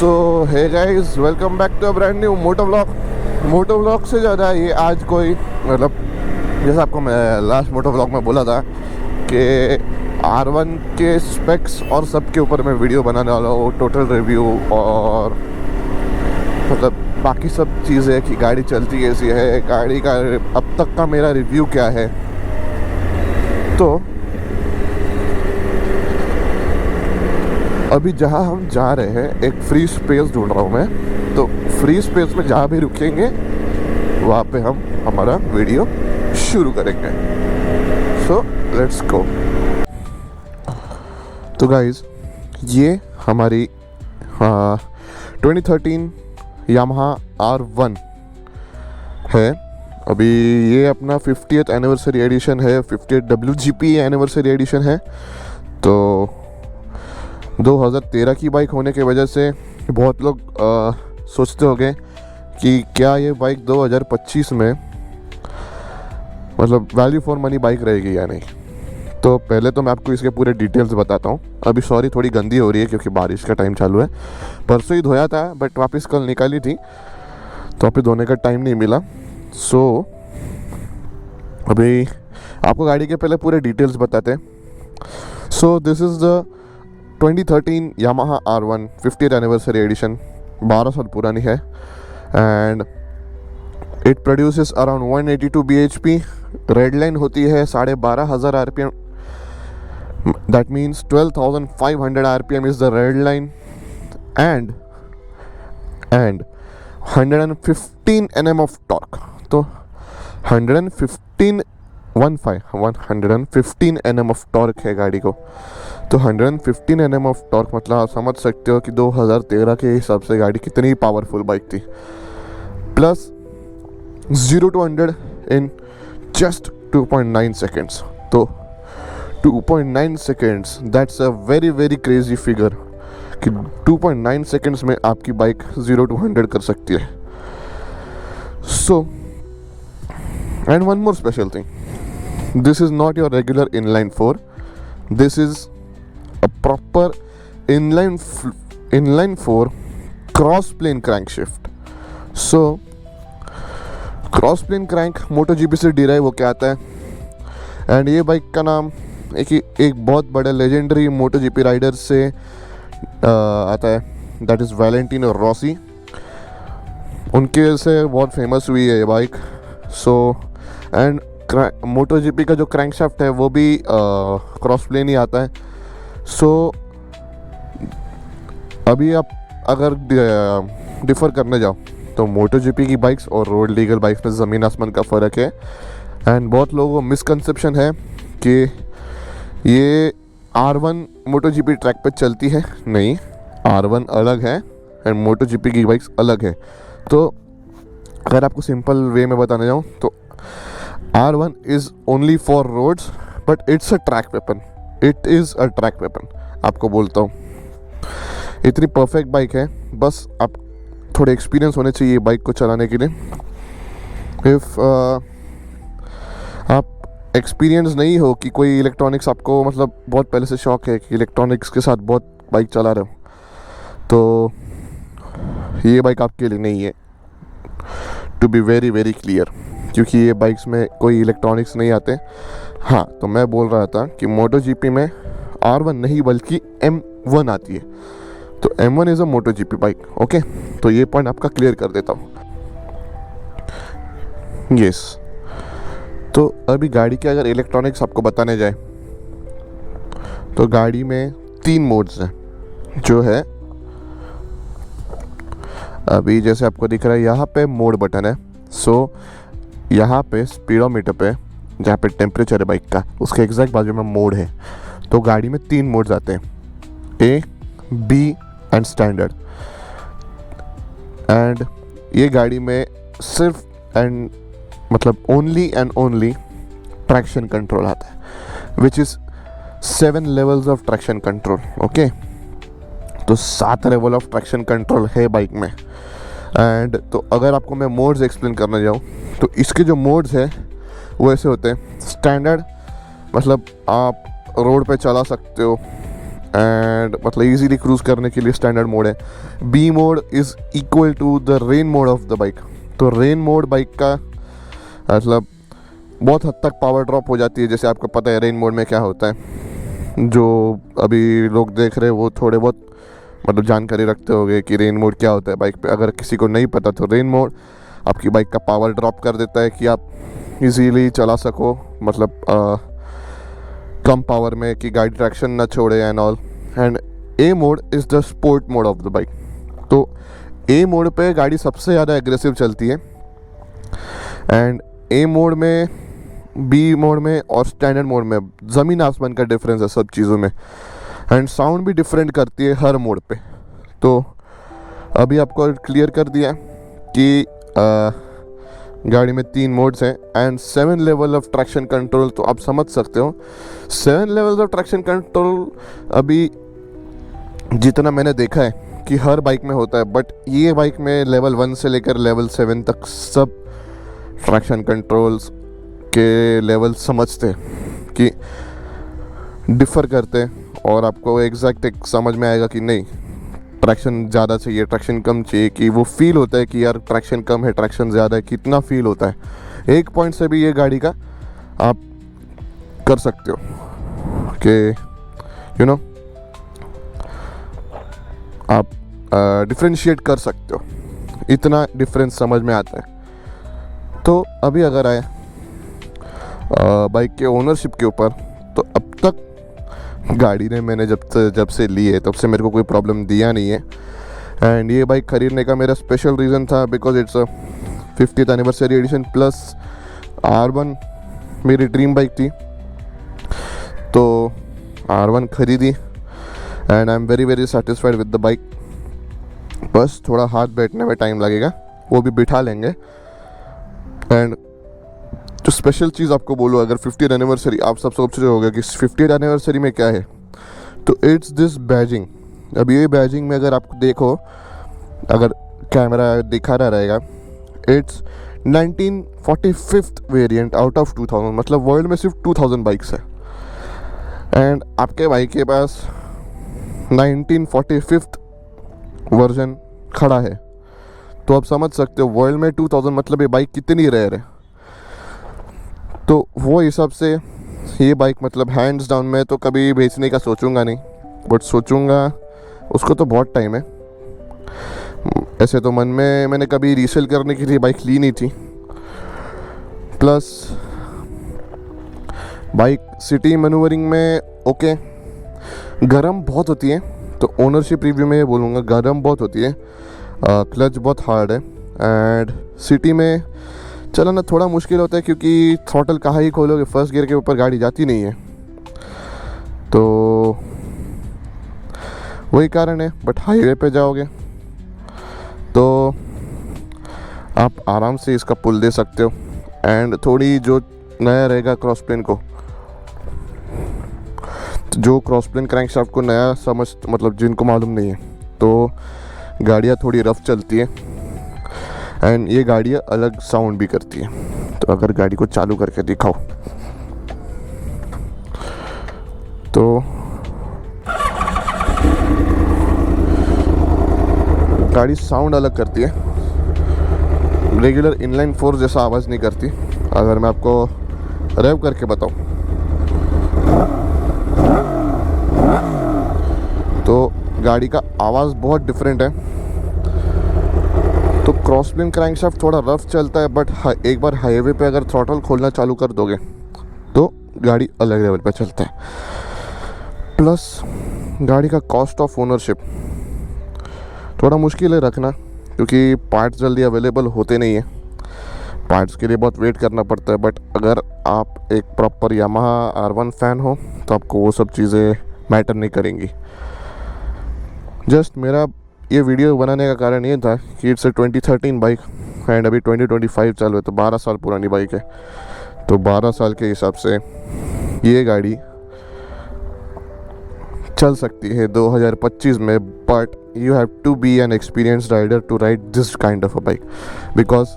So hey guys, welcome back to a brand new moto vlog से ज़्यादा ये आज कोई मतलब जैसा आपको मैं लास्ट मोटो व्लॉग में बोला था कि R1 के स्पेक्स और सब के ऊपर मैं वीडियो बनाने वाला हूँ, टोटल रिव्यू और मतलब बाकी सब चीज़ें कि गाड़ी चलती कैसी है, गाड़ी का अब तक का मेरा रिव्यू क्या है। तो अभी जहाँ हम जा रहे हैं एक फ्री स्पेस ढूंढ रहा हूँ मैं, तो फ्री स्पेस में जहाँ भी रुकेंगे वहाँ पे हम हमारा वीडियो शुरू करेंगे। So let's go. तो गाइज ये हमारी 2013 यामाहा R1 है। अभी ये अपना 50th एनिवर्सरी एडिशन है, 50th WGP एनिवर्सरी एडिशन है। तो 2013 की बाइक होने की वजह से बहुत लोग सोचते होंगे कि क्या ये बाइक 2025 में मतलब वैल्यू फॉर मनी बाइक रहेगी या नहीं। तो पहले तो मैं आपको इसके पूरे डिटेल्स बताता हूँ। अभी सॉरी थोड़ी गंदी हो रही है क्योंकि बारिश का टाइम चालू है। परसों ही धोया था बट वापस कल निकाली थी तो अभी धोने का टाइम नहीं मिला। सो अभी आपको गाड़ी के पहले पूरे डिटेल्स बताते हैं। So this is the 2013 Yamaha R1 50th anniversary edition, 12 साल पुरानी है and it produces around 182 bhp। Red line होती है 12,500 RPM, that means 12,500 RPM is the red line and 115 Nm of torque. तो 115 Nm ऑफ टॉर्क है गाड़ी को। तो 115 Nm ऑफ टॉर्क मतलब आप समझ सकते हो कि 2013 के हिसाब से गाड़ी कितनी पावरफुल बाइक थी। Plus 0 to 100 in just 2.9 seconds. तो 2.9 seconds that's a very very crazy figure कि 2.9 सेकेंड्स में आपकी बाइक 0 to 100 कर सकती है। So and one more special thing, this is not your regular inline 4, this is a proper inline 4 cross plane crankshaft। so cross plane crank MotoGP से derive होके आता है एंड ये बाइक का नाम एक बहुत बड़े लेजेंडरी MotoGP राइडर से आता है, दैट इज़ वैलेंटिनो रॉसी। उनके से बहुत फेमस हुई है ये बाइक। सो एंड MotoGP का जो क्रैंकशाफ्ट है वो भी क्रॉस प्लेन ही आता है। सो अभी आप अगर डिफ़र करने जाओ तो MotoGP की बाइक्स और रोड लीगल बाइक्स में ज़मीन आसमान का फ़र्क है। एंड बहुत लोगों को मिसकंसेप्शन है कि ये R1 MotoGP ट्रैक पे चलती है। नहीं, R1 अलग है एंड MotoGP की बाइक्स अलग है। तो अगर आपको सिंपल वे में बताने जाऊँ तो R1 is only for roads but it's a track weapon, it is a track weapon। आपको बोलता हूँ इतनी परफेक्ट बाइक है, बस आप थोड़े एक्सपीरियंस होने चाहिए बाइक को चलाने के लिए। इफ़ आप एक्सपीरियंस नहीं हो कि कोई इलेक्ट्रॉनिक्स आपको मतलब बहुत पहले से शौक है कि इलेक्ट्रॉनिक्स के साथ बहुत बाइक चला रहे हो तो ये बाइक आपके लिए नहीं है, to be very very clear, क्योंकि ये बाइक्स में कोई इलेक्ट्रॉनिक्स नहीं आते। हाँ, तो मैं बोल रहा था कि MotoGP में R1 नहीं बल्कि M1 आती है। तो M1 is a MotoGP bike. Okay, तो ये पॉइंट आपका क्लियर कर देता हूँ। यस, तो अभी गाड़ी के अगर इलेक्ट्रॉनिक्स आपको बताने जाए तो गाड़ी में 3 मोड्स हैं जो है अभी जैसे आपको दिख रहा है यहाँ पे मोड बटन है। सो यहाँ पे स्पीडोमीटर पे जहाँ पे टेम्परेचर है बाइक का उसके एग्जैक्ट बाजू में मोड है। तो गाड़ी में 3 मोड्स आते हैं, A, B and standard. And ये गाड़ी में सिर्फ एंड मतलब only and only traction control आता है which is 7 levels of traction control. Okay, तो 7 लेवल ऑफ ट्रैक्शन कंट्रोल है बाइक में। एंड तो अगर आपको मैं मोड्स एक्सप्लेन करने जाऊँ तो इसके जो मोड्स हैं वो ऐसे होते हैं। स्टैंडर्ड मतलब आप रोड पे चला सकते हो एंड मतलब इजीली क्रूज करने के लिए स्टैंडर्ड मोड है। B mode is equal to the rain mode of the bike. तो रेन मोड बाइक का मतलब बहुत हद तक पावर ड्रॉप हो जाती है। जैसे आपको पता है रेन मोड में क्या होता है, जो अभी लोग देख रहे हैं वो थोड़े बहुत मतलब जानकारी रखते होंगे कि रेन मोड क्या होता है बाइक पे। अगर किसी को नहीं पता तो रेन मोड आपकी बाइक का पावर ड्रॉप कर देता है कि आप इजीली चला सको, मतलब कम पावर में, कि गाड़ी ट्रैक्शन ना छोड़े and all. And A mode is the sport mode of the bike. तो ए मोड पे गाड़ी सबसे ज़्यादा एग्रेसिव चलती है। एंड ए मोड में, बी मोड में और स्टैंडर्ड मोड में ज़मीन आसमान का डिफरेंस है सब चीज़ों में। एंड साउंड भी डिफरेंट करती है हर मोड पे। तो अभी आपको क्लियर कर दिया कि गाड़ी में 3 मोड्स हैं and 7 level of traction control. तो आप समझ सकते हो 7 लेवल ऑफ ट्रैक्शन कंट्रोल अभी जितना मैंने देखा है कि हर बाइक में होता है, बट ये बाइक में लेवल 1 से लेकर लेवल 7 तक सब ट्रैक्शन कंट्रोल्स के लेवल समझते हैं कि डिफ़र करते हैं, और आपको एग्जैक्ट एक समझ में आएगा कि नहीं ट्रैक्शन ज़्यादा चाहिए, ट्रैक्शन कम चाहिए, कि वो फील होता है कि यार ट्रैक्शन कम है, ट्रैक्शन ज़्यादा है, कितना फील होता है। एक पॉइंट से भी ये गाड़ी का आप कर सकते हो कि यू नो आप डिफ्रेंशिएट कर सकते हो, इतना डिफरेंस समझ में आता है। तो अभी अगर आए बाइक के ओनरशिप के ऊपर, तो अब तक गाड़ी ने मैंने जब से ली है तब से मेरे को कोई प्रॉब्लम दिया नहीं है। एंड ये बाइक ख़रीदने का मेरा स्पेशल रीज़न था because it's a 50th anniversary edition plus R1 मेरी ड्रीम बाइक थी। तो R1 खरीदी and I am very very satisfied with the bike. बस थोड़ा हाथ बैठने में टाइम लगेगा, वो भी बिठा लेंगे। एंड जो स्पेशल चीज़ आपको बोलूँ, अगर 50th एनिवर्सरी, आप सब सोच रहे होंगे कि 50th एनिवर्सरी में क्या है, तो इट्स दिस बैजिंग। अब ये बैजिंग में अगर आप देखो, अगर कैमरा दिखा रहा रहेगा, it's 1945th variant out of 2000, मतलब वर्ल्ड में सिर्फ 2000 बाइक्स है एंड आपके बाइक के पास 1945th वर्जन खड़ा है। तो आप समझ सकते हो वर्ल्ड में 2000 मतलब ये बाइक कितनी रेयर है। तो वो हिसाब से ये बाइक मतलब हैंड्स डाउन में तो कभी बेचने का सोचूंगा नहीं, बट सोचूंगा उसको तो बहुत टाइम है। ऐसे तो मन में मैंने कभी रीसेल करने के लिए बाइक ली नहीं थी। प्लस बाइक सिटी मैन्यूवरिंग में ओके, गरम बहुत होती है। तो ओनरशिप रिव्यू में ये बोलूँगा गरम बहुत होती है, क्लच बहुत हार्ड है एंड सिटी में चलाना थोड़ा मुश्किल होता है क्योंकि थ्रॉटल कहाँ ही खोलोगे, फर्स्ट गियर के ऊपर गाड़ी जाती नहीं है। तो वही कारण है। बट हाईवे पे जाओगे तो आप आराम से इसका पुल दे सकते हो। एंड थोड़ी जो नया रहेगा क्रॉस प्लेन को, जो क्रॉस प्लेन क्रैंकशाफ्ट को नया समझ, मतलब जिनको मालूम नहीं है, तो गाड़ियाँ थोड़ी रफ चलती है एंड ये गाड़ियाँ अलग साउंड भी करती है। तो अगर गाड़ी को चालू करके दिखाओ तो गाड़ी साउंड अलग करती है, रेगुलर इनलाइन फोर जैसा आवाज़ नहीं करती। अगर मैं आपको रेव करके बताऊं तो गाड़ी का आवाज़ बहुत डिफरेंट है। तो क्रॉस प्लेन क्रैंकशाफ्ट थोड़ा रफ चलता है, बट एक बार हाईवे पे अगर थ्रॉटल खोलना चालू कर दोगे तो गाड़ी अलग लेवल पे चलता है। प्लस गाड़ी का कॉस्ट ऑफ ओनरशिप थोड़ा मुश्किल है रखना, क्योंकि पार्ट्स जल्दी अवेलेबल होते नहीं है, पार्ट्स के लिए बहुत वेट करना पड़ता है। बट अगर आप एक प्रॉपर यामाहा R1 फ़ैन हो तो आपको वो सब चीज़ें मैटर नहीं करेंगी। जस्ट मेरा ये वीडियो बनाने का कारण ये था कि इट्स 2013 बाइक एंड अभी 2025 चालू है, तो 12 साल पुरानी बाइक है। तो 12 साल के हिसाब से ये गाड़ी चल सकती है 2025 में, but you have to be an experience rider to ride this kind of a bike, because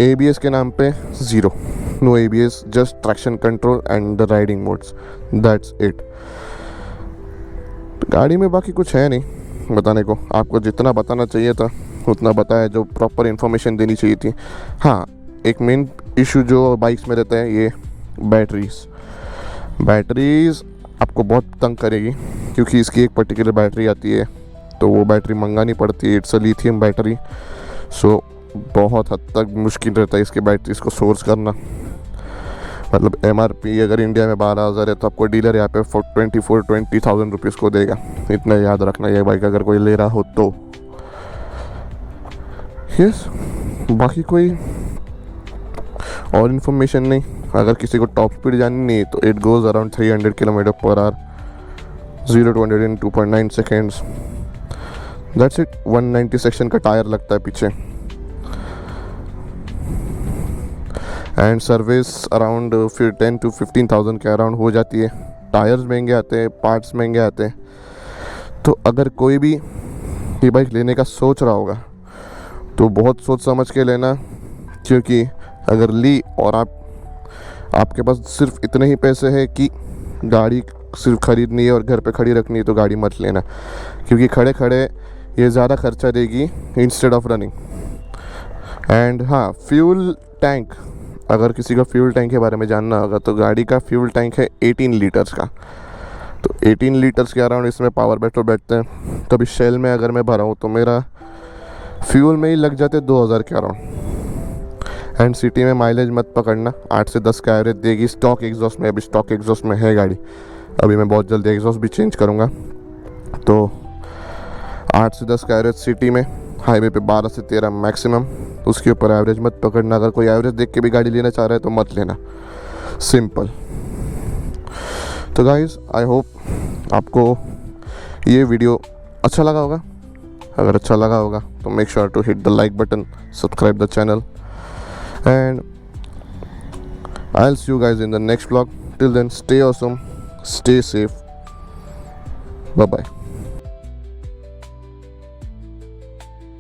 ABS के नाम पे zero, no ABS, just traction control and the riding modes, that's it. गाड़ी में बाकी कुछ है नहीं बताने को, आपको जितना बताना चाहिए था उतना बताया, जो प्रॉपर इन्फॉर्मेशन देनी चाहिए थी। हाँ, एक मेन इशू जो बाइक्स में रहता है ये बैटरीज़ आपको बहुत तंग करेगी, क्योंकि इसकी एक पर्टिकुलर बैटरी आती है, तो वो बैटरी मंगानी पड़ती है। इट्स अ लिथियम बैटरी, सो बहुत हद तक मुश्किल रहता है इसके बैटरीज को सोर्स करना। मतलब MRP अगर इंडिया में 12,000 है तो आपको डीलर यहाँ पे 20,000 रुपीज़ को देगा। इतना याद रखना ये बाइक अगर कोई ले रहा हो तो। यस, बाकी कोई और इन्फॉर्मेशन नहीं। अगर किसी को टॉप स्पीड जाननी नहीं तो it goes around 300 km/h, 0 to 100 in 2.9 seconds। That's it. 190 section का टायर लगता है पीछे, एंड सर्विस अराउंड फिर 10 to 15,000 के अराउंड हो जाती है। टायर्स महंगे आते हैं, पार्ट्स महंगे आते हैं। तो अगर कोई भी ये बाइक लेने का सोच रहा होगा तो बहुत सोच समझ के लेना, क्योंकि अगर ली और आपके पास सिर्फ इतने ही पैसे हैं कि गाड़ी सिर्फ ख़रीदनी है और घर पे खड़ी रखनी है तो गाड़ी मत लेना, क्योंकि खड़े खड़े ये ज़्यादा खर्चा देगी इंस्टेड ऑफ रनिंग। एंड हाँ, फ्यूल टैंक, अगर किसी का फ्यूल टैंक के बारे में जानना होगा तो गाड़ी का फ्यूल टैंक है 18 लीटर्स का। तो 18 लीटर्स के अराउंड इसमें पावर पेट्रोल बैठते हैं। तो अभी शेल में अगर मैं भरा हूँ तो मेरा फ्यूल में ही लग जाते 2,000 के अराउंड। एंड सिटी में माइलेज मत पकड़ना, 8 से 10 का एवरेज देगी स्टॉक एग्जॉस्ट में। अभी स्टॉक एग्जॉस्ट में है गाड़ी, अभी मैं बहुत जल्दी एग्जॉस्ट भी चेंज करूँगा। तो 8 से 10 का एवरेज सिटी में, हाईवे पे 12 से 13 मैक्सिमम। उसके ऊपर एवरेज मत पकड़ना। अगर कोई एवरेज देख के भी गाड़ी लेना चाह रहा है तो मत लेना, सिंपल। तो गाइस, आई होप आपको ये वीडियो अच्छा लगा होगा। अगर अच्छा लगा होगा तो make sure to hit the like button, subscribe the channel, and I will see you guys in the next vlog. Till then, stay awesome, stay safe, bye bye.